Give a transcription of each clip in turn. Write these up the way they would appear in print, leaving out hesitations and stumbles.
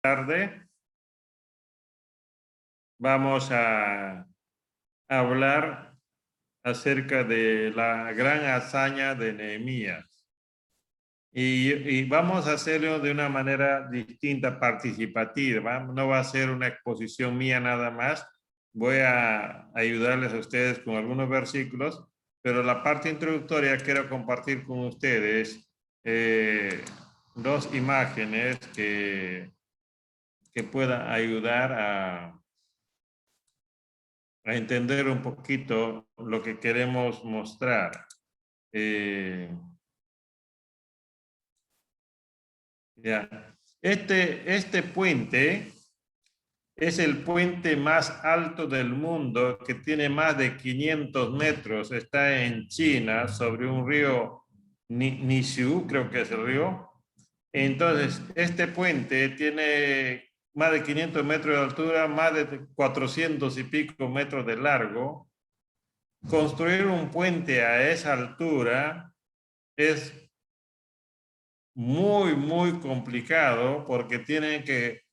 tarde vamos a hablar acerca de la gran hazaña de Nehemías. Y vamos a hacerlo de una manera distinta, participativa. No va a ser una exposición mía nada más. Voy a ayudarles a ustedes con algunos versículos, pero la parte introductoria quiero compartir con ustedes dos imágenes que puedan ayudar a entender un poquito lo que queremos mostrar. Ya. Este puente es el puente más alto del mundo, que tiene más de 500 metros. Está en China, sobre un río Nishu, creo que es el río. Entonces, este puente tiene más de 500 metros de altura, más de 400 y pico metros de largo. Construir un puente a esa altura es muy complicado porque tienen que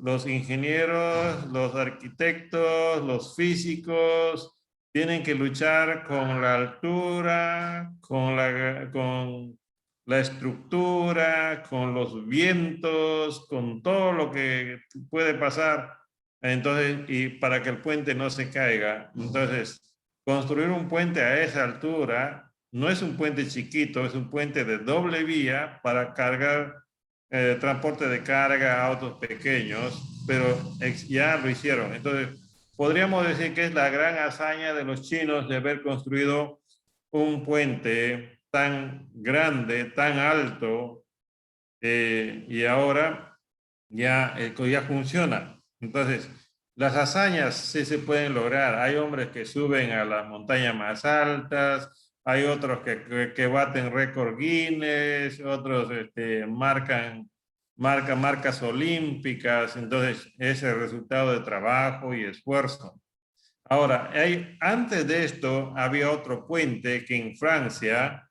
los ingenieros, los arquitectos, los físicos, tienen que luchar con la altura, con la estructura, con los vientos, con todo lo que puede pasar. Entonces, y para que el puente no se caiga. Entonces, construir un puente a esa altura no es un puente chiquito, es un puente de doble vía para cargar transporte de carga, autos pequeños, pero ya lo hicieron. Entonces, podríamos decir que es la gran hazaña de los chinos de haber construido un puente tan grande, tan alto, y ahora ya funciona. Entonces, las hazañas sí se pueden lograr. Hay hombres que suben a las montañas más altas, hay otros que baten récord Guinness, otros marcas olímpicas. Entonces, es el resultado de trabajo y esfuerzo. Ahora, antes de esto había otro puente que en Francia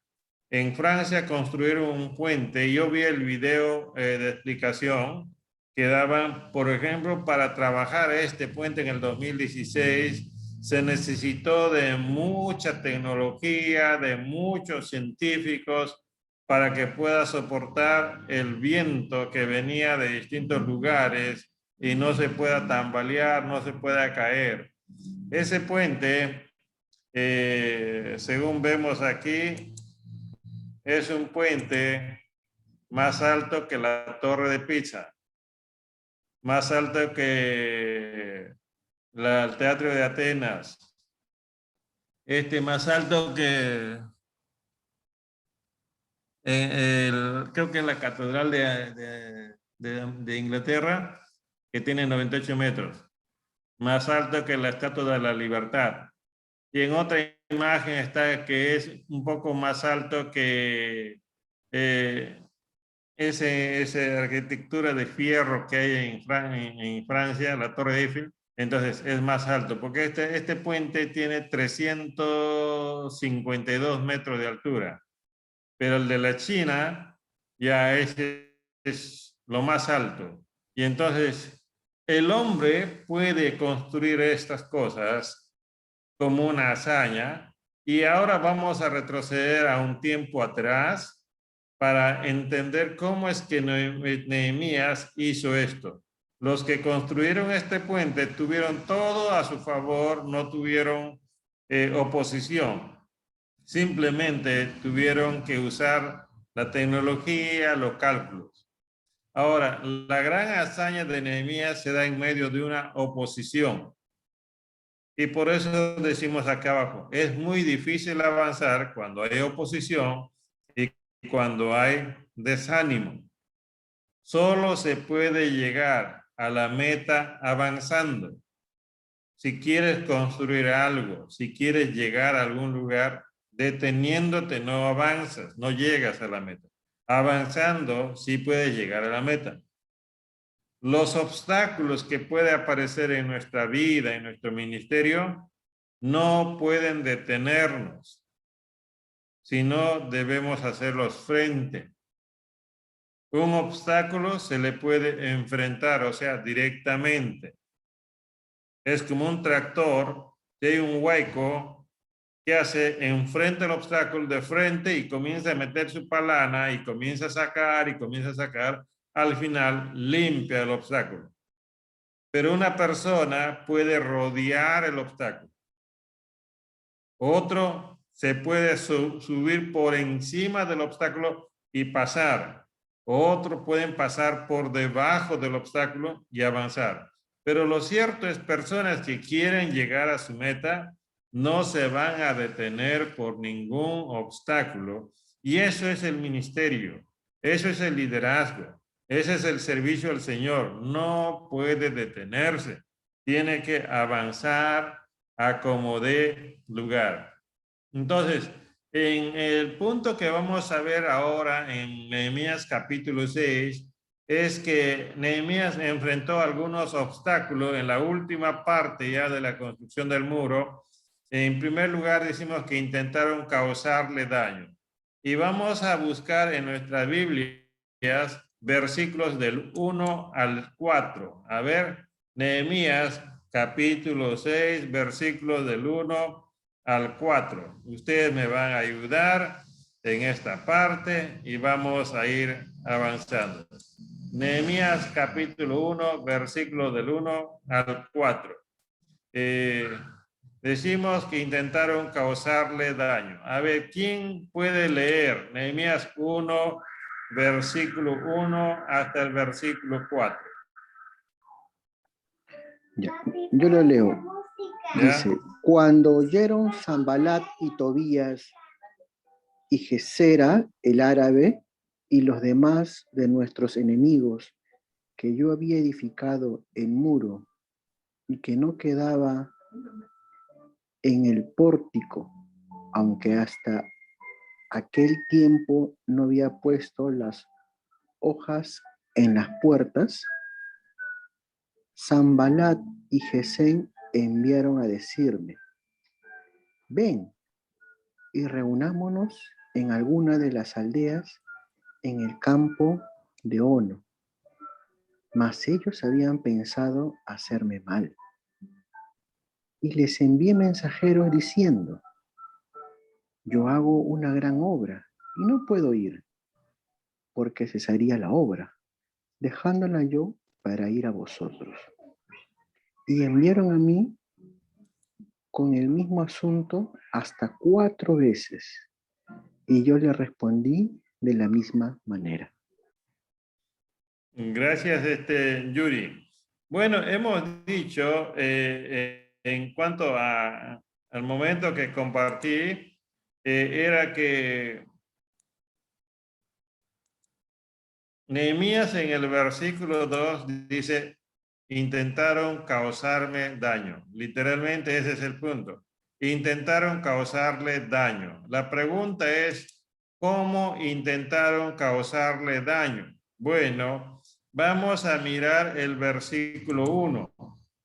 construyeron un puente. Yo vi el video de explicación que daban, por ejemplo, para trabajar este puente en el 2016 se necesitó de mucha tecnología, de muchos científicos para que pueda soportar el viento que venía de distintos lugares y no se pueda tambalear, no se pueda caer. Ese puente, según vemos aquí, es un puente más alto que la Torre de Pisa, más alto que el Teatro de Atenas, más alto que creo que es la Catedral de Inglaterra, que tiene 98 metros, más alto que la Estatua de la Libertad. Y en otra imagen está que es un poco más alto que esa arquitectura de fierro que hay en Francia, la Torre Eiffel. Entonces es más alto, porque este puente tiene 352 metros de altura, pero el de la China ya es lo más alto. Y entonces el hombre puede construir estas cosas como una hazaña. Y ahora vamos a retroceder a un tiempo atrás para entender cómo es que Nehemías hizo esto. Los que construyeron este puente tuvieron todo a su favor, no tuvieron oposición. Simplemente tuvieron que usar la tecnología, los cálculos. Ahora, la gran hazaña de Nehemías se da en medio de una oposición. Y por eso decimos acá abajo, es muy difícil avanzar cuando hay oposición y cuando hay desánimo. Solo se puede llegar a la meta avanzando. Si quieres construir algo, si quieres llegar a algún lugar, deteniéndote no avanzas, no llegas a la meta. Avanzando sí puedes llegar a la meta. Los obstáculos que puede aparecer en nuestra vida, en nuestro ministerio, no pueden detenernos, sino debemos hacerlos frente. Un obstáculo se le puede enfrentar, o sea, directamente. Es como un tractor, que hay un hueco, que hace enfrenta el obstáculo de frente y comienza a meter su palana y comienza a sacar y comienza a sacar. Al final limpia el obstáculo. Pero una persona puede rodear el obstáculo. Otro se puede subir por encima del obstáculo y pasar. Otros pueden pasar por debajo del obstáculo y avanzar. Pero lo cierto es personas que quieren llegar a su meta no se van a detener por ningún obstáculo. Y eso es el ministerio. Eso es el liderazgo. Ese es el servicio al Señor. No puede detenerse. Tiene que avanzar a como dé lugar. Entonces, en el punto que vamos a ver ahora en Nehemías capítulo 6, es que Nehemías enfrentó algunos obstáculos en la última parte ya de la construcción del muro. En primer lugar, decimos que intentaron causarle daño. Y vamos a buscar en nuestras Biblias versículos del 1 al 4. A ver, Nehemías capítulo 6, versículos del 1 al 4. Ustedes me van a ayudar en esta parte y vamos a ir avanzando. Nehemías capítulo 1, versículo del 1 al 4. Decimos que intentaron causarle daño. A ver, ¿quién puede leer? Nehemías 1, versículo 1 hasta el versículo 4. Ya, yo lo leo. ¿Ya? Dice, cuando oyeron Sanbalat y Tobías y Gesera, el árabe, y los demás de nuestros enemigos, que yo había edificado el muro y que no quedaba en el pórtico, aunque hasta aquel tiempo no había puesto las hojas en las puertas, Sanbalat y Gesem enviaron a decirme, ven y reunámonos en alguna de las aldeas en el campo de Ono. Mas ellos habían pensado hacerme mal. Y les envié mensajeros diciendo, yo hago una gran obra y no puedo ir, porque cesaría la obra, dejándola yo para ir a vosotros. Y enviaron a mí con el mismo asunto hasta 4 veces, y yo le respondí de la misma manera. Gracias, Yuri. Bueno, hemos dicho en cuanto al momento que compartí, era que Nehemías en el versículo 2 dice, intentaron causarme daño. Literalmente ese es el punto. Intentaron causarle daño. La pregunta es, ¿cómo intentaron causarle daño? Bueno, vamos a mirar el versículo 1.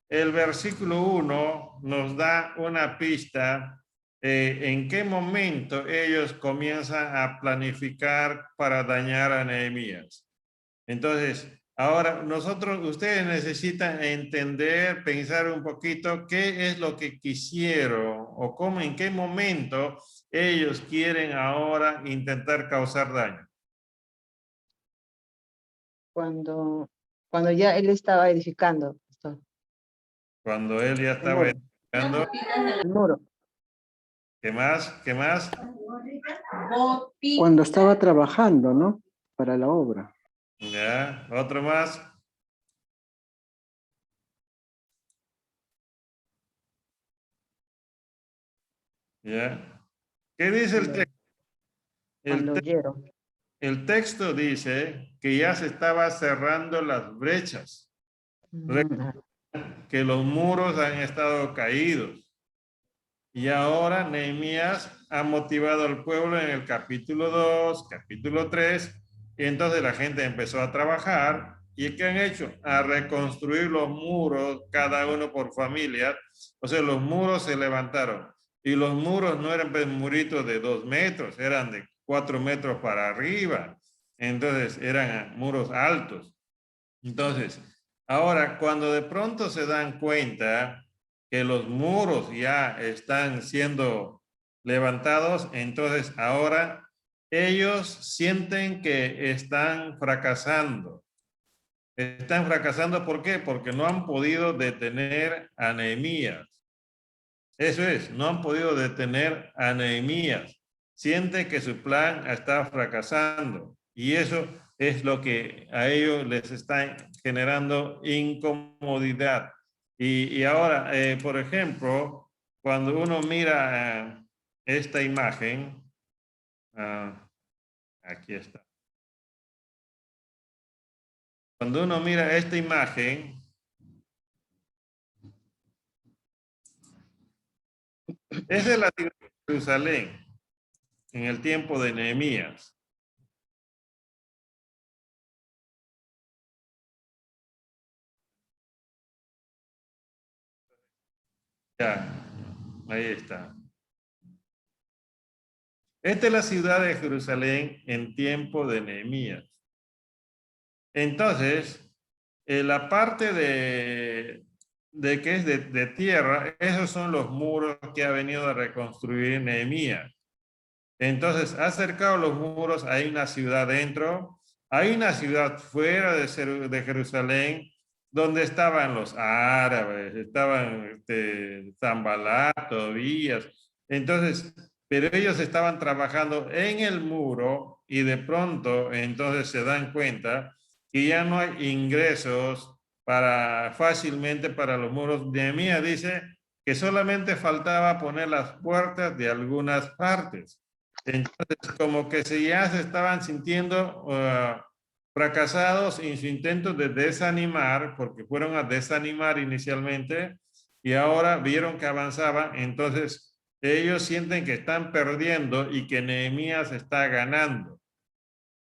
El versículo 1 nos da una pista en qué momento ellos comienzan a planificar para dañar a Nehemías. Entonces, ahora ustedes necesitan entender, pensar un poquito qué es lo que quisieron o cómo, en qué momento ellos quieren ahora intentar causar daño. Cuando ya él estaba edificando Cuando él ya estaba edificando. el muro. ¿Qué más? ¿Qué más? Cuando estaba trabajando, ¿no? Para la obra. Ya, otro más. Ya. ¿Qué dice el texto? Cuando oyeron. El texto dice que ya se estaba cerrando las brechas, que los muros han estado caídos. Y ahora Nehemías ha motivado al pueblo en el capítulo 2, capítulo 3, y entonces la gente empezó a trabajar. ¿Y qué han hecho? A reconstruir los muros, cada uno por familia. O sea, los muros se levantaron. Y los muros no eran muritos de 2 metros, eran de 4 metros para arriba. entonces eran muros altos. Entonces, ahora cuando de pronto se dan cuenta que los muros ya están siendo levantados, entonces ahora ellos sienten que están fracasando. Están fracasando, ¿por qué? Porque no han podido detener a Nehemías. Eso es, no han podido detener a Nehemías. Siente que su plan está fracasando y eso es lo que a ellos les está generando incomodidad. Y ahora, por ejemplo, cuando uno mira esta imagen, aquí está. Cuando uno mira esta imagen, es de la ciudad de Jerusalén en el tiempo de Nehemías. Ya, ahí está. Esta es la ciudad de Jerusalén en tiempo de Nehemías. Entonces, la parte de que es de tierra, esos son los muros que ha venido a reconstruir Nehemías. Entonces, ha acercado los muros, hay una ciudad dentro, hay una ciudad fuera de Jerusalén, donde estaban los árabes, estaban Zambalat, Tobías. Entonces, pero ellos estaban trabajando en el muro y de pronto entonces se dan cuenta que ya no hay ingresos fácilmente para los muros. Nehemías dice que solamente faltaba poner las puertas de algunas partes. Entonces, como que ya se estaban sintiendo fracasados en su intento de desanimar, porque fueron a desanimar inicialmente y ahora vieron que avanzaban, entonces ellos sienten que están perdiendo y que Nehemías está ganando.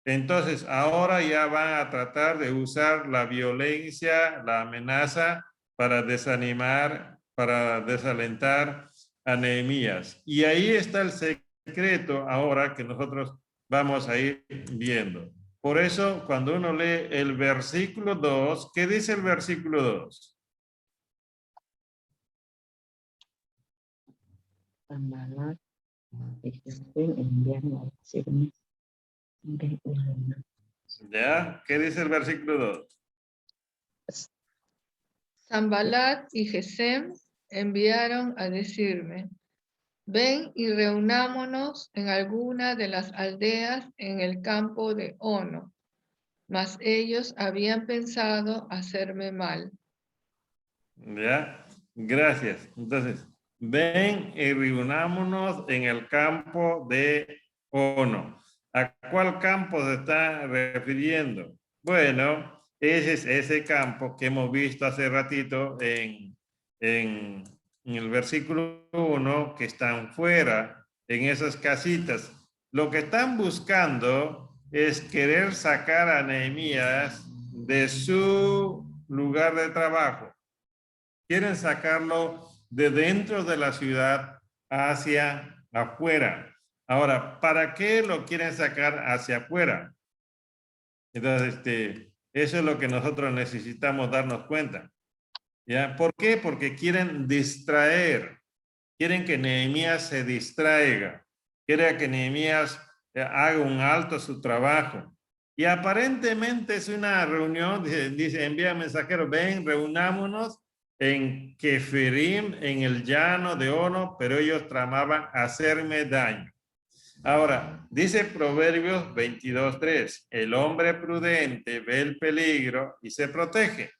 Entonces, ahora ya van a tratar de usar la violencia, la amenaza para desanimar, para desalentar a Nehemías. Y ahí está el secreto ahora que nosotros vamos a ir viendo. Por eso, cuando uno lee el versículo 2, ¿qué dice el versículo 2? Sanbalat y Gesem enviaron a decirme, ven y reúna. ¿Ya? ¿Qué dice el versículo 2? Sanbalat y Gesem enviaron a decirme, ven y reunámonos en alguna de las aldeas en el campo de Ono. Mas ellos habían pensado hacerme mal. ¿Ya? Gracias. Entonces, ven y reunámonos en el campo de Ono. ¿A cuál campo se está refiriendo? Bueno, ese es ese campo que hemos visto hace ratito en el versículo 1, que están fuera, en esas casitas. Lo que están buscando es querer sacar a Nehemías de su lugar de trabajo. Quieren sacarlo de dentro de la ciudad hacia afuera. Ahora, ¿para qué lo quieren sacar hacia afuera? Entonces, eso es lo que nosotros necesitamos darnos cuenta. ¿Ya? ¿Por qué? Porque quieren distraer. Quieren que Nehemías se distraiga. Quieren que Nehemías haga un alto a su trabajo. Y aparentemente es una reunión, dice envía mensajeros, ven, reunámonos en Kefirim, en el llano de Ono, pero ellos tramaban hacerme daño. Ahora, dice Proverbios 22:3, el hombre prudente ve el peligro y se protege.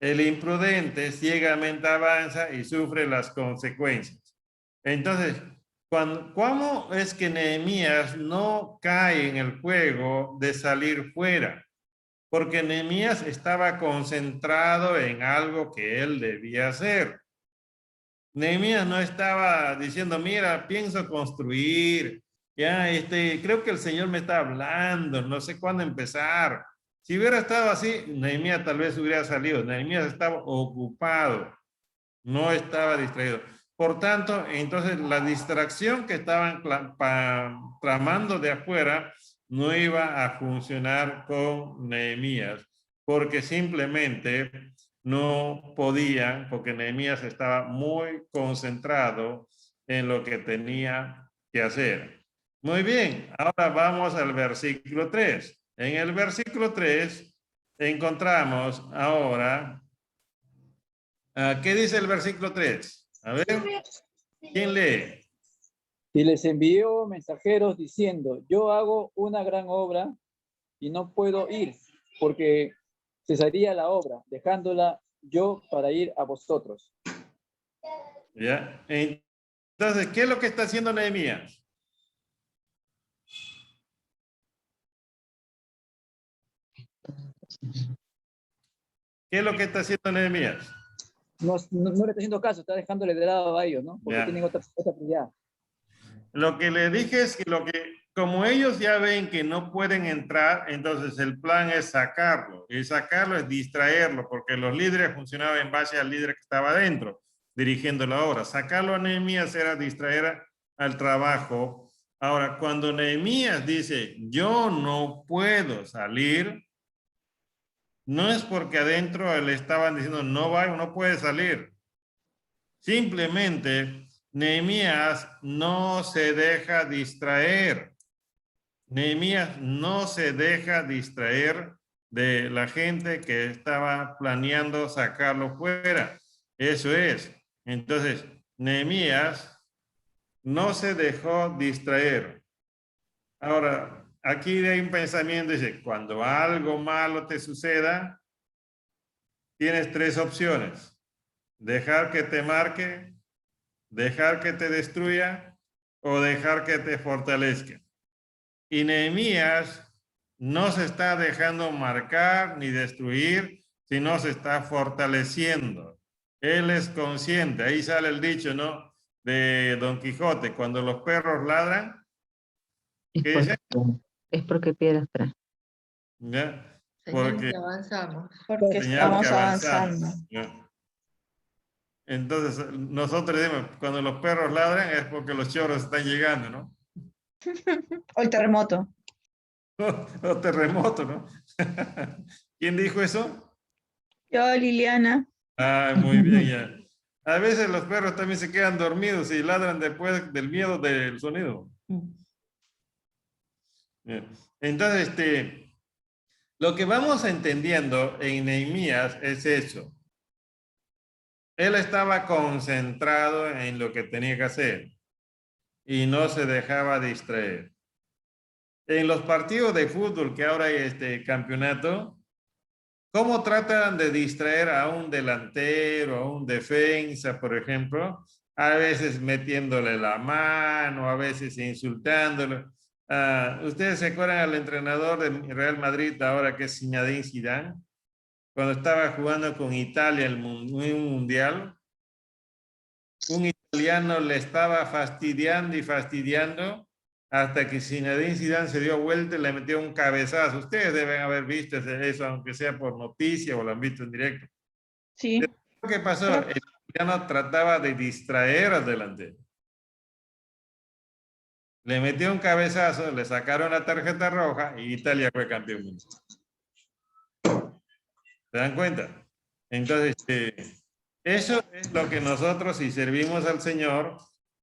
El imprudente ciegamente avanza y sufre las consecuencias. Entonces, ¿cómo es que Nehemías no cae en el juego de salir fuera? Porque Nehemías estaba concentrado en algo que él debía hacer. Nehemías no estaba diciendo, mira, pienso construir, ya, creo que el Señor me está hablando, no sé cuándo empezar. Si hubiera estado así, Nehemías tal vez hubiera salido. Nehemías estaba ocupado, no estaba distraído. Por tanto, entonces la distracción que estaban tramando de afuera no iba a funcionar con Nehemías, porque simplemente no podían, porque Nehemías estaba muy concentrado en lo que tenía que hacer. Muy bien, ahora vamos al versículo 3. En el versículo 3 encontramos ahora, ¿qué dice el versículo 3? A ver, ¿quién lee? Y les envió mensajeros diciendo, yo hago una gran obra y no puedo ir, porque cesaría la obra, dejándola yo para ir a vosotros. ¿Ya? Entonces, ¿qué es lo que está haciendo Nehemías? ¿Qué es lo que está haciendo Nehemías? No le está haciendo caso, está dejándole de lado a ellos, ¿no? Porque Ya. tienen otra prioridad. Lo que le dije es que como ellos ya ven que no pueden entrar, entonces el plan es sacarlo. Y sacarlo es distraerlo, porque los líderes funcionaban en base al líder que estaba adentro, dirigiendo la obra. Sacarlo a Nehemías era distraer al trabajo. Ahora, cuando Nehemías dice, yo no puedo salir, no es porque adentro le estaban diciendo, no va, no puede salir. Simplemente, Nehemías no se deja distraer. Nehemías no se deja distraer de la gente que estaba planeando sacarlo fuera. Eso es. Entonces, Nehemías no se dejó distraer. Ahora, aquí hay un pensamiento, dice, cuando algo malo te suceda, tienes tres opciones. Dejar que te marque, dejar que te destruya o dejar que te fortalezca. Y Nehemías no se está dejando marcar ni destruir, sino se está fortaleciendo. Él es consciente, ahí sale el dicho, ¿no? De Don Quijote, cuando los perros ladran, ¿qué dice? Es porque piedras traen. ¿Ya? Señal Porque que avanzamos. Porque señal que estamos avanzando. ¿ya? Entonces, nosotros decimos, cuando los perros ladran es porque los choros están llegando, ¿no? O el terremoto. O terremoto, ¿no? ¿Quién dijo eso? Yo, Liliana. Ah, muy bien, ya. A veces los perros también se quedan dormidos y ladran después del miedo del sonido. Bien. Entonces, lo que vamos entendiendo en Nehemías es eso. Él estaba concentrado en lo que tenía que hacer y no se dejaba distraer. En los partidos de fútbol que ahora hay este campeonato, ¿cómo tratan de distraer a un delantero, a un defensa, por ejemplo? A veces metiéndole la mano, a veces insultándolo. ¿Ustedes se acuerdan al entrenador de Real Madrid ahora que es Zinedine Zidane? Cuando estaba jugando con Italia en un mundial, un italiano le estaba fastidiando y fastidiando hasta que Zinedine Zidane se dio vuelta y le metió un cabezazo. Ustedes deben haber visto eso, aunque sea por noticia o lo han visto en directo. Sí. ¿Qué pasó? El italiano trataba de distraer al delantero. Le metió un cabezazo, le sacaron la tarjeta roja y Italia fue campeón mundial. ¿Se dan cuenta? Entonces, eso es lo que nosotros, si servimos al Señor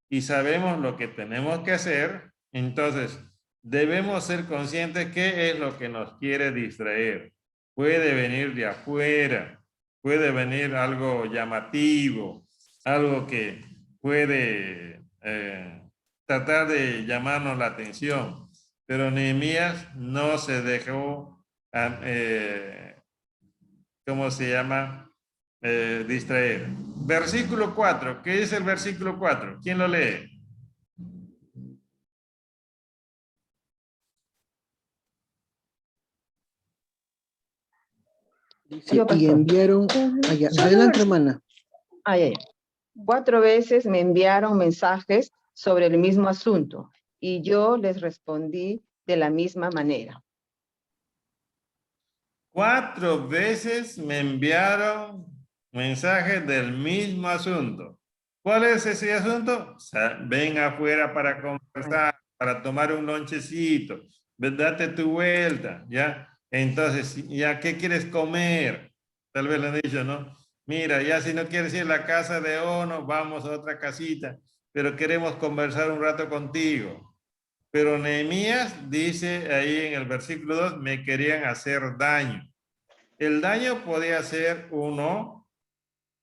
y sabemos lo que tenemos que hacer, entonces debemos ser conscientes qué es lo que nos quiere distraer. Puede venir de afuera, puede venir algo llamativo, algo que puede tratar de llamarnos la atención. Pero Nehemías no se dejó, ¿cómo se llama? Distraer. Versículo 4. ¿Qué dice el versículo 4? ¿Quién lo lee? Dice, Yo, y pastor. enviaron allá. Adelante, hermana. Ay, ay. 4 veces me enviaron mensajes sobre el mismo asunto y yo les respondí de la misma manera. 4 veces me enviaron mensajes del mismo asunto. ¿Cuál es ese asunto? O sea, ven afuera para conversar, para tomar un lonchecito. date tu vuelta, ¿ya? Entonces, ¿ya qué quieres comer? Tal vez le han dicho, ¿no? Mira, ya si no quieres ir a la casa de Ono, vamos a otra casita, pero queremos conversar un rato contigo. Pero Nehemías dice ahí en el versículo 2, me querían hacer daño. El daño podía ser, uno,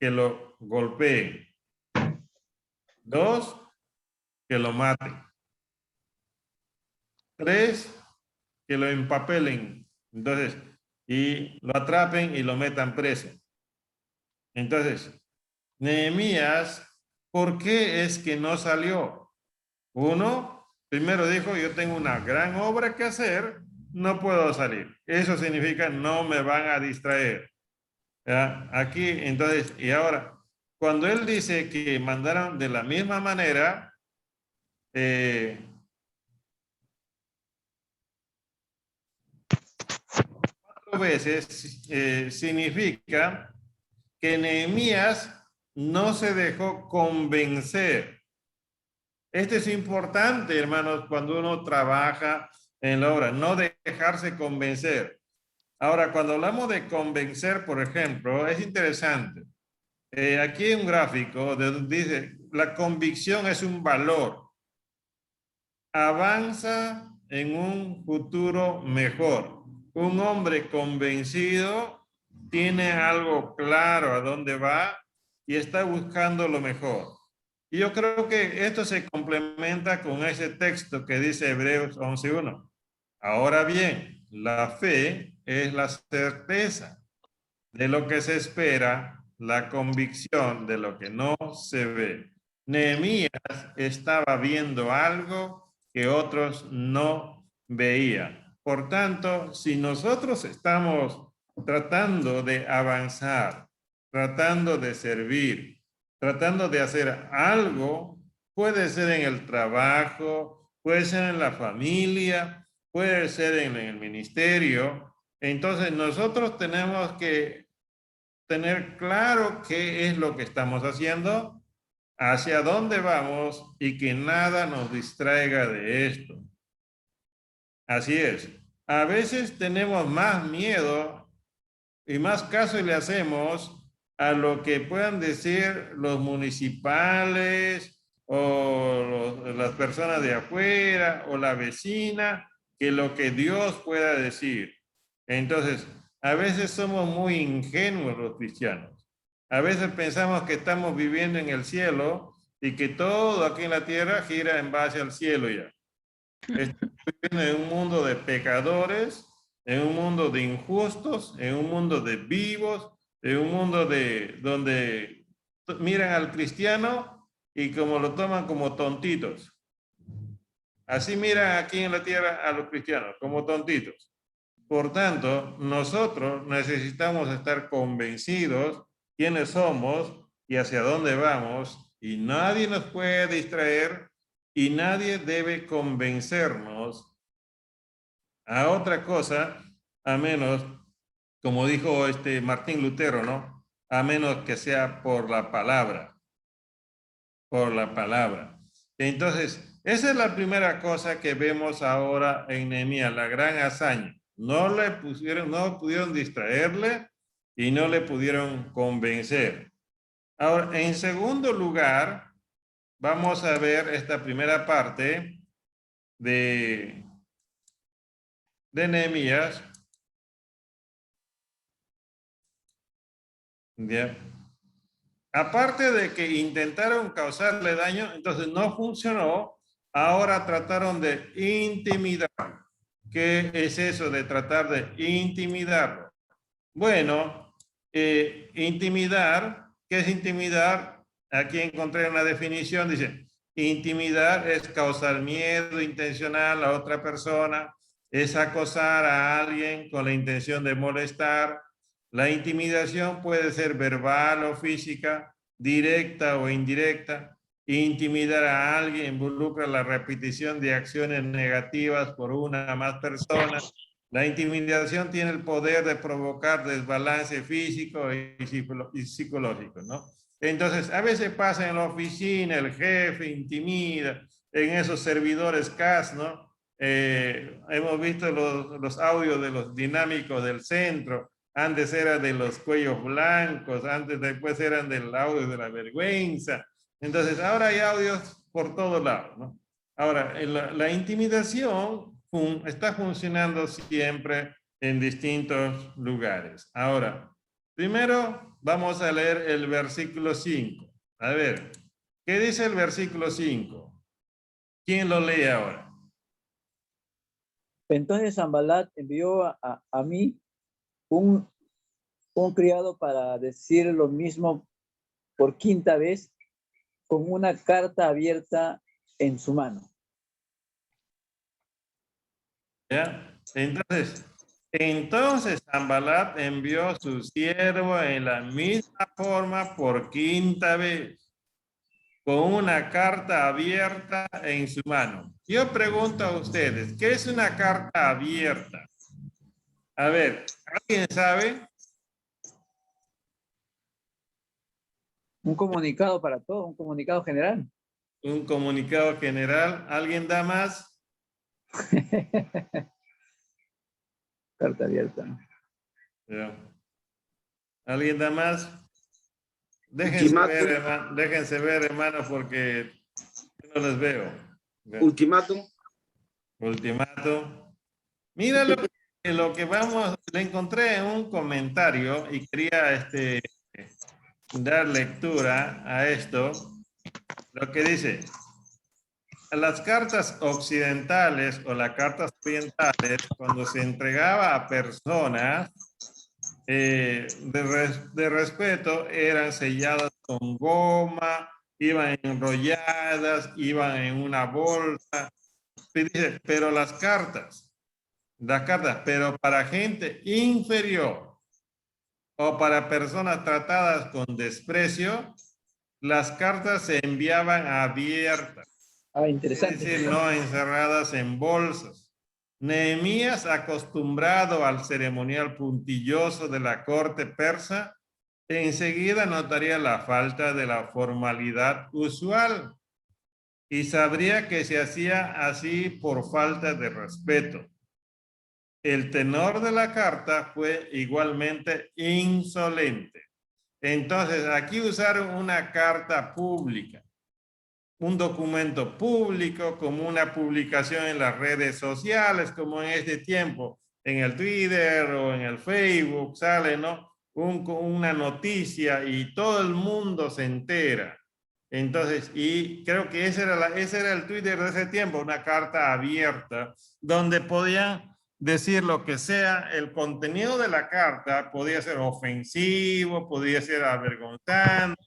que lo golpee. Dos, que lo maten. Tres, que lo empapelen. Entonces, y lo atrapen y lo metan preso. Entonces, Nehemías, ¿por qué es que no salió? Uno, primero dijo, yo tengo una gran obra que hacer, no puedo salir. Eso significa no me van a distraer. ¿Ya? Aquí, entonces, y ahora, cuando él dice que mandaron de la misma manera, 4 veces significa que Nehemías no se dejó convencer. Esto es importante, hermanos, cuando uno trabaja en la obra, no dejarse convencer. Ahora, cuando hablamos de convencer, por ejemplo, es interesante. Aquí hay un gráfico donde dice, la convicción es un valor. Avanza en un futuro mejor. Un hombre convencido tiene algo claro a dónde va y está buscando lo mejor. Y yo creo que esto se complementa con ese texto que dice Hebreos 11:1. Ahora bien, la fe es la certeza de lo que se espera, la convicción de lo que no se ve. Nehemías estaba viendo algo que otros no veían. Por tanto, si nosotros estamos tratando de avanzar, tratando de servir, tratando de hacer algo, puede ser en el trabajo, puede ser en la familia, puede ser en el ministerio. Entonces nosotros tenemos que tener claro qué es lo que estamos haciendo, hacia dónde vamos y que nada nos distraiga de esto. Así es. A veces tenemos más miedo y más caso le hacemos a lo que puedan decir los municipales o las personas de afuera o la vecina que lo que Dios pueda decir. Entonces, a veces somos muy ingenuos los cristianos. A veces pensamos que estamos viviendo en el cielo y que todo aquí en la tierra gira en base al cielo ya. Estamos viviendo en un mundo de pecadores, en un mundo de injustos, en un mundo de vivos, en un mundo de donde miran al cristiano y como lo toman como tontitos. Así miran aquí en la tierra a los cristianos, como tontitos. Por tanto, nosotros necesitamos estar convencidos quiénes somos y hacia dónde vamos, y nadie nos puede distraer y nadie debe convencernos a otra cosa, a menos, como dijo Martín Lutero, ¿no? A menos que sea por la palabra. Por la palabra. Entonces, esa es la primera cosa que vemos ahora en Nehemías, la gran hazaña. No pudieron distraerle y no le pudieron convencer. Ahora, en segundo lugar, vamos a ver esta primera parte de Nehemías. ¿Ya? Aparte de que intentaron causarle daño, entonces no funcionó, ahora trataron de intimidar. ¿Qué es eso de tratar de intimidarlo? Bueno, intimidar, ¿qué es intimidar? Aquí encontré una definición, dice, intimidar es causar miedo intencional a otra persona, es acosar a alguien con la intención de molestar. La intimidación puede ser verbal o física, directa o indirecta. Intimidar a alguien involucra la repetición de acciones negativas por una o más personas. La intimidación tiene el poder de provocar desbalance físico y psicológico, ¿no? Entonces, a veces pasa en la oficina, el jefe intimida, en esos servidores CAS, ¿no? hemos visto los audios de los dinámicos del centro. Antes era de los cuellos blancos, antes después eran del audio de la vergüenza. Entonces, ahora hay audios por todos lados, ¿no? Ahora, la intimidación está funcionando siempre en distintos lugares. Ahora, primero vamos a leer el versículo 5. A ver, ¿qué dice el versículo 5? ¿Quién lo lee ahora? Entonces Sanballat envió a mí un criado para decir lo mismo por quinta vez, con una carta abierta en su mano. ¿Ya? Entonces Sanballat envió a su siervo en la misma forma por quinta vez, con una carta abierta en su mano. Yo pregunto a ustedes, ¿qué es una carta abierta? A ver, ¿alguien sabe? Un comunicado para todos, un comunicado general. Un comunicado general. ¿Alguien da más? Carta abierta. Ya. ¿Alguien da más? Déjense ver, hermano, porque no les veo. Ultimátum. Ultimato. Mira lo que vamos, le encontré en un comentario y quería dar lectura a esto. Lo que dice, las cartas occidentales o las cartas orientales, cuando se entregaba a personas de respeto, eran selladas con goma, iban enrolladas, iban en una bolsa. Dice, pero las cartas, pero para gente inferior o para personas tratadas con desprecio, las cartas se enviaban abiertas. Interesante. Es decir, no encerradas en bolsas. Nehemías, acostumbrado al ceremonial puntilloso de la corte persa, enseguida notaría la falta de la formalidad usual y sabría que se hacía así por falta de respeto. El tenor de la carta fue igualmente insolente. Entonces, aquí usaron una carta pública, un documento público, como una publicación en las redes sociales, como en este tiempo, en el Twitter o en el Facebook, sale, ¿no? Una noticia y todo el mundo se entera. Entonces, y creo que ese era el Twitter de ese tiempo, una carta abierta, donde podían decir lo que sea. El contenido de la carta podía ser ofensivo, podía ser avergonzante,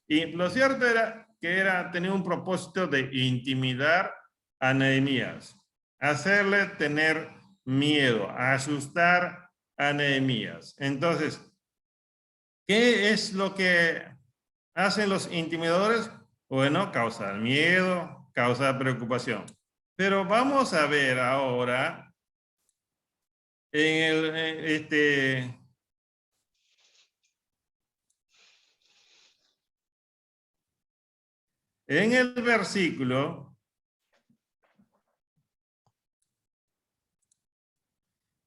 y lo cierto era que tenía un propósito de intimidar a Nehemías, hacerle tener miedo, asustar a Nehemías. Entonces, ¿qué es lo que hacen los intimidadores? Bueno, causar miedo, causar preocupación. Pero vamos a ver ahora en el versículo,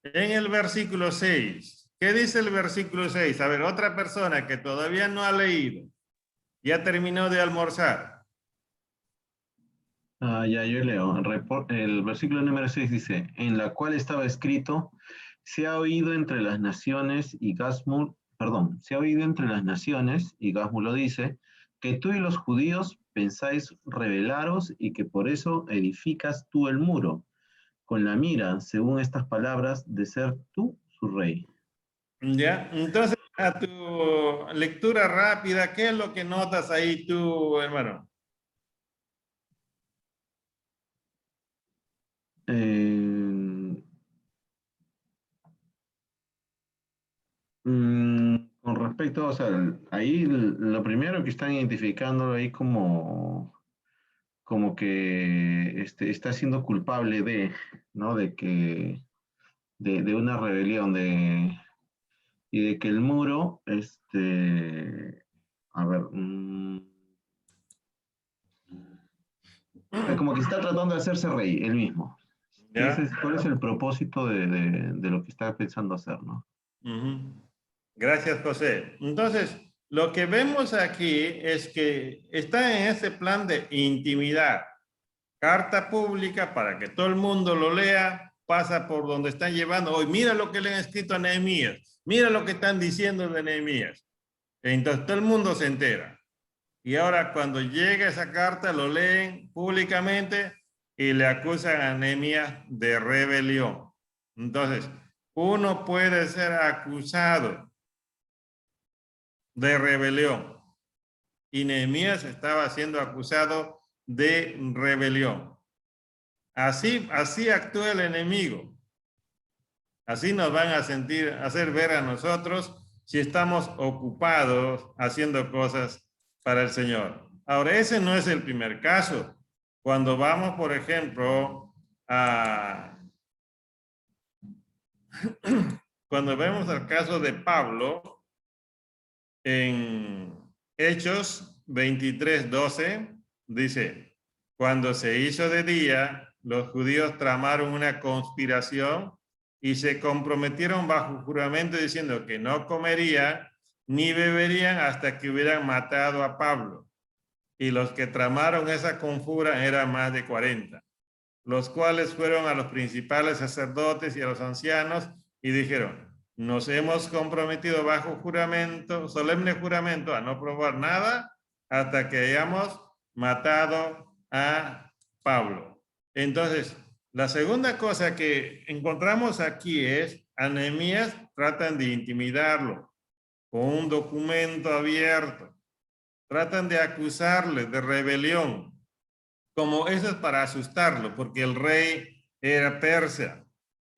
en el versículo 6. ¿Qué dice el versículo 6? A ver, otra persona que todavía no ha leído, ya terminó de almorzar. Ya yo leo. El versículo número 6 dice, en la cual estaba escrito, se ha oído entre las naciones y Gasmul, se ha oído entre las naciones, y Gasmul lo dice, que tú y los judíos pensáis rebelaros y que por eso edificas tú el muro, con la mira, según estas palabras, de ser tú su rey. Ya, entonces a tu lectura rápida, ¿qué es lo que notas ahí tú, hermano? Con respecto, o sea, ahí lo primero que están identificando ahí como que está siendo culpable de, ¿no? De que, de una rebelión, y de que el muro, a ver, como que está tratando de hacerse rey, él mismo. ¿Ya? ¿Cuál es el propósito de lo que está pensando hacer, no? Ujú. Gracias, José. Entonces, lo que vemos aquí es que está en ese plan de intimidad. Carta pública para que todo el mundo lo lea, pasa por donde están llevando. Hoy mira lo que le han escrito a Nehemías, mira lo que están diciendo de Nehemías. Entonces todo el mundo se entera. Y ahora cuando llega esa carta lo leen públicamente y le acusan a Nehemías de rebelión. Entonces, uno puede ser acusado de rebelión y Nehemías estaba siendo acusado de rebelión. Así actúa el enemigo. Así nos van a hacer ver a nosotros si estamos ocupados haciendo cosas para el Señor. Ahora, ese no es el primer caso. Cuando vamos, por ejemplo, cuando vemos el caso de Pablo en Hechos 23:12, dice, cuando se hizo de día, los judíos tramaron una conspiración y se comprometieron bajo juramento diciendo que no comerían ni beberían hasta que hubieran matado a Pablo. Y los que tramaron esa conjura eran más de 40, los cuales fueron a los principales sacerdotes y a los ancianos y dijeron, nos hemos comprometido bajo juramento, solemne juramento, a no probar nada hasta que hayamos matado a Pablo. Entonces, la segunda cosa que encontramos aquí es, a Nehemías tratan de intimidarlo con un documento abierto. Tratan de acusarle de rebelión. Como eso es para asustarlo, porque el rey era persa.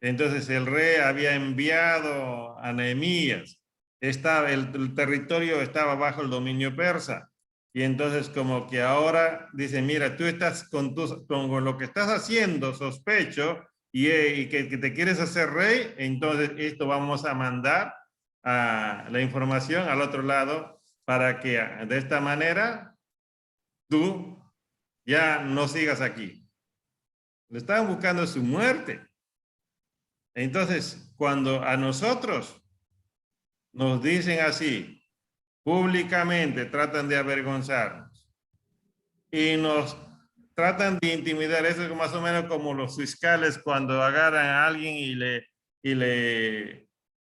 Entonces el rey había enviado a Nehemías. El territorio estaba bajo el dominio persa. Y entonces como que ahora dice, mira, tú estás con lo que estás haciendo, sospecho, y que te quieres hacer rey, entonces esto vamos a mandar a la información al otro lado para que de esta manera tú ya no sigas aquí. Le estaban buscando su muerte. Entonces, cuando a nosotros nos dicen así, públicamente tratan de avergonzarnos y nos tratan de intimidar, eso es más o menos como los fiscales cuando agarran a alguien y le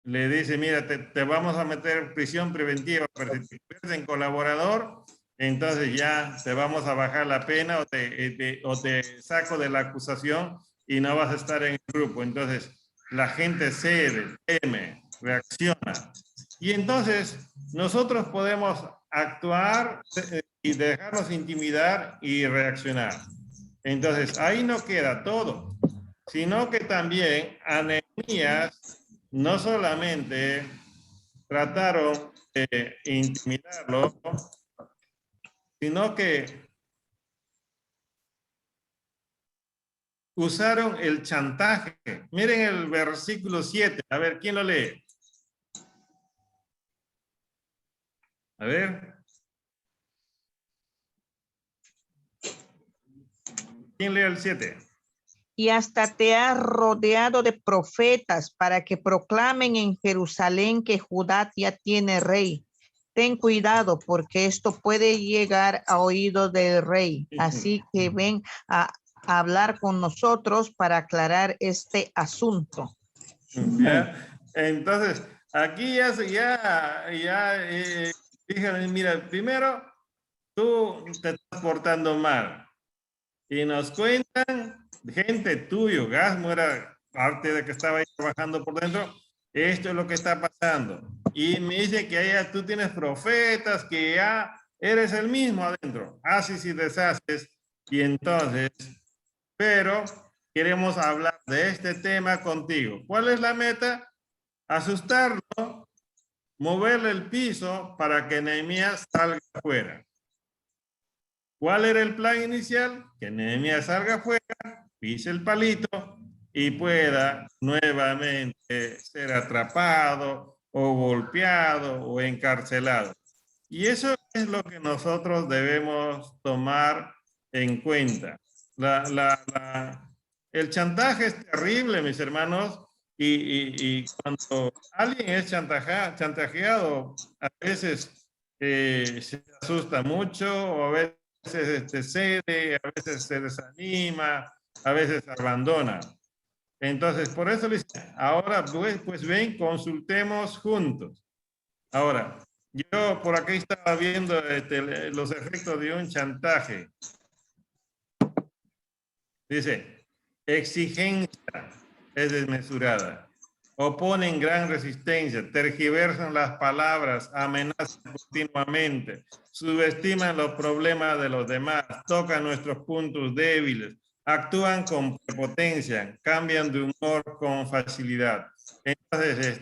dicen, mira, te vamos a meter en prisión preventiva, pero si te conviertes en colaborador, entonces ya te vamos a bajar la pena o te saco de la acusación y no vas a estar en el grupo. Entonces, la gente cede, teme, reacciona. Y entonces, nosotros podemos actuar y dejarnos intimidar y reaccionar. Entonces, ahí no queda todo, sino que también a Nehemías no solamente trataron de intimidarlo, sino que usaron el chantaje. Miren el versículo 7. A ver, ¿quién lo lee? A ver. ¿Quién lee el 7? Y hasta te has rodeado de profetas para que proclamen en Jerusalén que Judá ya tiene rey. Ten cuidado porque esto puede llegar a oídos del rey. Así que ven a hablar con nosotros para aclarar este asunto. ¿Ya? Entonces, aquí dijeron, mira, primero tú te estás portando mal. Y nos cuentan, gente tuyo, Gasmo era parte de que estaba ahí trabajando por dentro, esto es lo que está pasando. Y me dice que allá tú tienes profetas, que ya eres el mismo adentro, haces y deshaces. Y entonces, pero queremos hablar de este tema contigo. ¿Cuál es la meta? Asustarlo, moverle el piso para que Nehemías salga afuera. ¿Cuál era el plan inicial? Que Nehemías salga afuera, pise el palito y pueda nuevamente ser atrapado o golpeado o encarcelado. Y eso es lo que nosotros debemos tomar en cuenta. el chantaje es terrible, mis hermanos, y cuando alguien es chantajeado, a veces se asusta mucho, o a veces cede, a veces se desanima, a veces abandona. Entonces, por eso les dice, ahora pues ven, consultemos juntos. Ahora, yo por aquí estaba viendo los efectos de un chantaje. Dice, exigencia es desmesurada. Oponen gran resistencia, tergiversan las palabras, amenazan continuamente, subestiman los problemas de los demás, tocan nuestros puntos débiles, actúan con prepotencia, cambian de humor con facilidad. Entonces,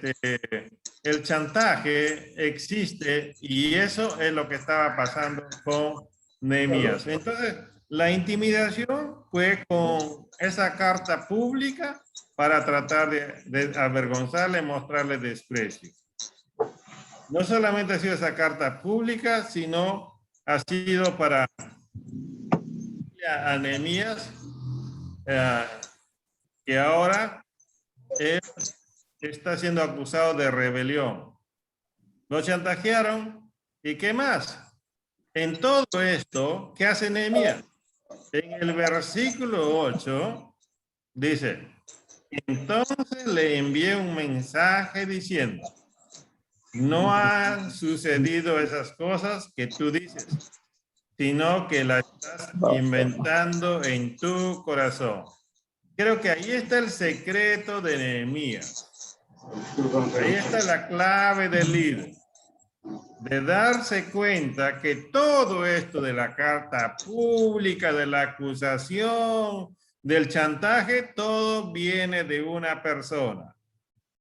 el chantaje existe y eso es lo que estaba pasando con Nehemías. Entonces, la intimidación fue con esa carta pública para tratar de avergonzarle, mostrarle desprecio. No solamente ha sido esa carta pública, sino ha sido para a Nehemías, que ahora él está siendo acusado de rebelión. Lo chantajearon, ¿y qué más? En todo esto, ¿qué hace Nehemías? En el versículo 8 dice, entonces le envié un mensaje diciendo, no han sucedido esas cosas que tú dices, sino que las estás inventando en tu corazón. Creo que ahí está el secreto de Nehemías. Ahí está la clave del líder. De darse cuenta que todo esto de la carta pública, de la acusación, del chantaje, todo viene de una persona.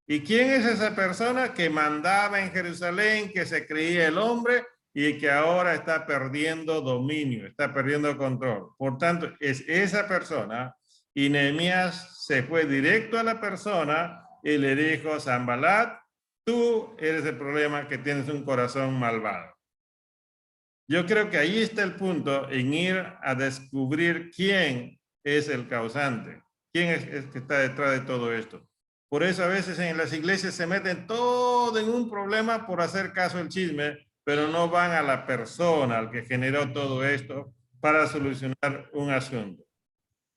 ¿Y quién es esa persona que mandaba en Jerusalén, que se creía el hombre y que ahora está perdiendo dominio, está perdiendo control? Por tanto, es esa persona, y Nehemías se fue directo a la persona y le dijo, Sanbalat, tú eres el problema, que tienes un corazón malvado. Yo creo que ahí está el punto, en ir a descubrir quién es el causante, quién es que está detrás de todo esto. Por eso a veces en las iglesias se meten todo en un problema por hacer caso al chisme, pero no van a la persona, al que generó todo esto, para solucionar un asunto.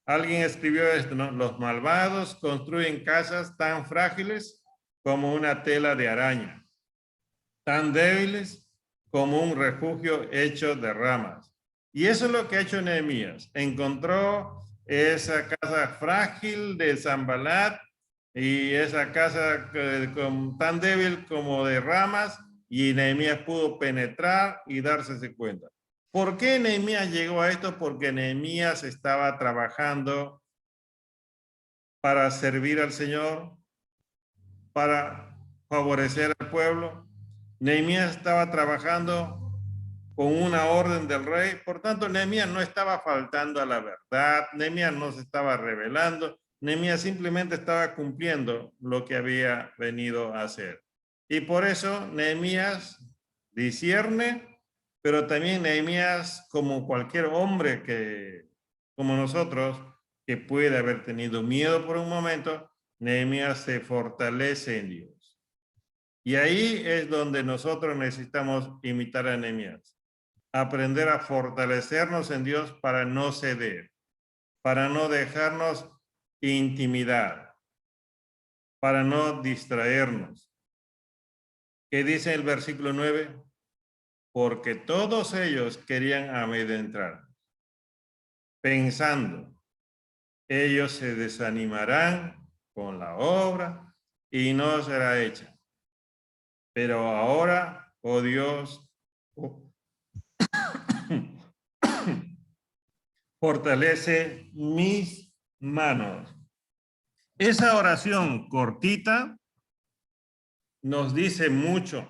Alguien escribió esto, ¿no? Los malvados construyen casas tan frágiles como una tela de araña, tan débiles como un refugio hecho de ramas. Y eso es lo que ha hecho Nehemías. Encontró esa casa frágil de Sanbalat y esa casa tan débil como de ramas, y Nehemías pudo penetrar y darse cuenta. ¿Por qué Nehemías llegó a esto? Porque Nehemías estaba trabajando para servir al Señor, para favorecer al pueblo. Nehemías estaba trabajando con una orden del rey. Por tanto, Nehemías no estaba faltando a la verdad. Nehemías no se estaba rebelando. Nehemías simplemente estaba cumpliendo lo que había venido a hacer. Y por eso Nehemías discierne, pero también Nehemías, como cualquier hombre como nosotros, que puede haber tenido miedo por un momento, Nehemías se fortalece en Dios. Y ahí es donde nosotros necesitamos imitar a Nehemías. Aprender a fortalecernos en Dios para no ceder, para no dejarnos intimidar, para no distraernos. ¿Qué dice el versículo 9? Porque todos ellos querían amedrentar, pensando, ellos se desanimarán con la obra y no será hecha. Pero ahora, oh Dios, fortalece mis manos. Esa oración cortita nos dice mucho.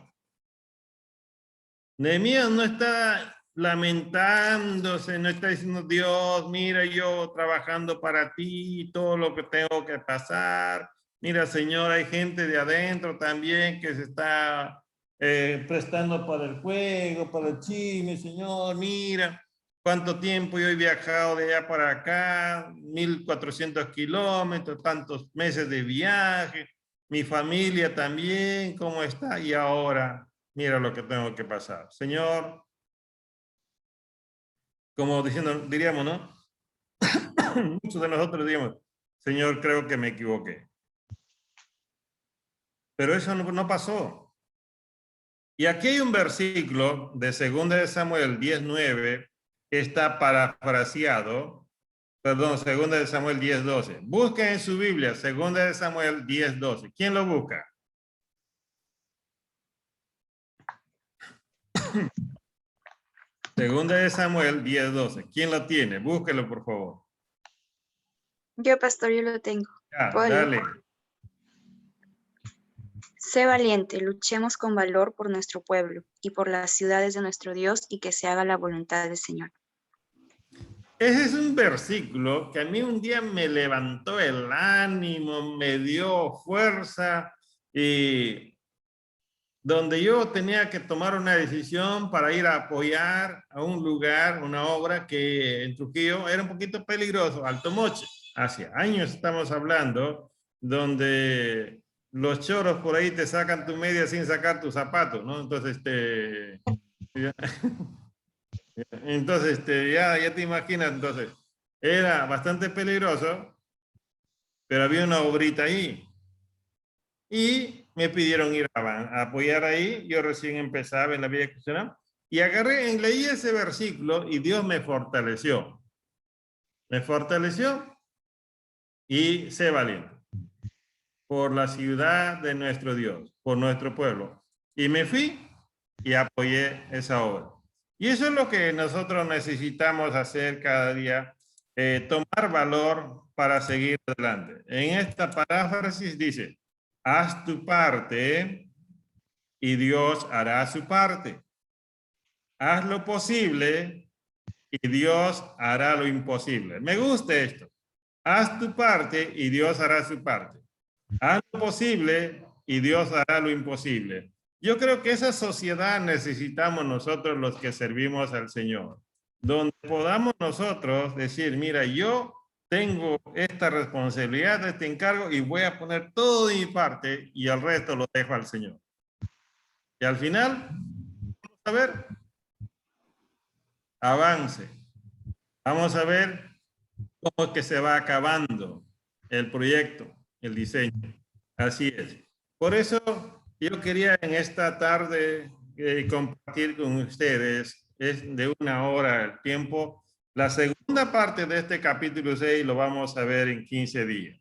Nehemías no está lamentándose, no está diciendo, Dios, mira, yo trabajando para ti, todo lo que tengo que pasar. Mira, Señor, hay gente de adentro también que se está prestando para el juego, para el chisme, Señor, mira. cuánto tiempo yo he viajado de allá para acá, 1400 kilómetros, tantos meses de viaje, mi familia también, ¿cómo está? Y ahora, mira lo que tengo que pasar. Señor, como diciendo, diríamos, ¿no? Muchos de nosotros diríamos, Señor, creo que me equivoqué. Pero eso no pasó. Y aquí hay un versículo de 2 de Samuel 19 que está parafraseado, perdón, 2 de Samuel 10:12. Busquen en su Biblia 2 de Samuel 10:12. ¿Quién lo busca? Segunda de Samuel 10:12. ¿Quién lo tiene? Búsquelo, por favor. Yo, pastor, yo lo tengo. Ya, ¿Puedo leer? dale. Sé valiente, luchemos con valor por nuestro pueblo y por las ciudades de nuestro Dios, y que se haga la voluntad del Señor. Ese es un versículo que a mí un día me levantó el ánimo, me dio fuerza, y donde yo tenía que tomar una decisión para ir a apoyar a un lugar, una obra que en Trujillo era un poquito peligroso, Alto Moche. Hace años estamos hablando, donde los choros por ahí te sacan tu media sin sacar tus zapatos, ¿no? Entonces, entonces ya te imaginas, entonces, era bastante peligroso, pero había una obrita ahí. Y me pidieron ir a apoyar ahí. Yo recién empezaba en la vida cristiana y leí ese versículo y Dios me fortaleció. Me fortaleció y sé valiente por la ciudad de nuestro Dios, por nuestro pueblo. Y me fui y apoyé esa obra. Y eso es lo que nosotros necesitamos hacer cada día, tomar valor para seguir adelante. En esta paráfrasis dice, haz tu parte y Dios hará su parte. Haz lo posible y Dios hará lo imposible. Me gusta esto. Haz tu parte y Dios hará su parte. Haz lo posible y Dios hará lo imposible. Yo creo que esa sociedad necesitamos nosotros los que servimos al Señor, donde podamos nosotros decir, mira, yo tengo esta responsabilidad, este encargo y voy a poner todo de mi parte y el resto lo dejo al Señor. Y al final, vamos a ver, avance. Vamos a ver cómo es que se va acabando el proyecto, el diseño. Así es. Por eso yo quería en esta tarde compartir con ustedes, es de 1 hora el tiempo, la segunda parte de este capítulo 6 lo vamos a ver en 15 días.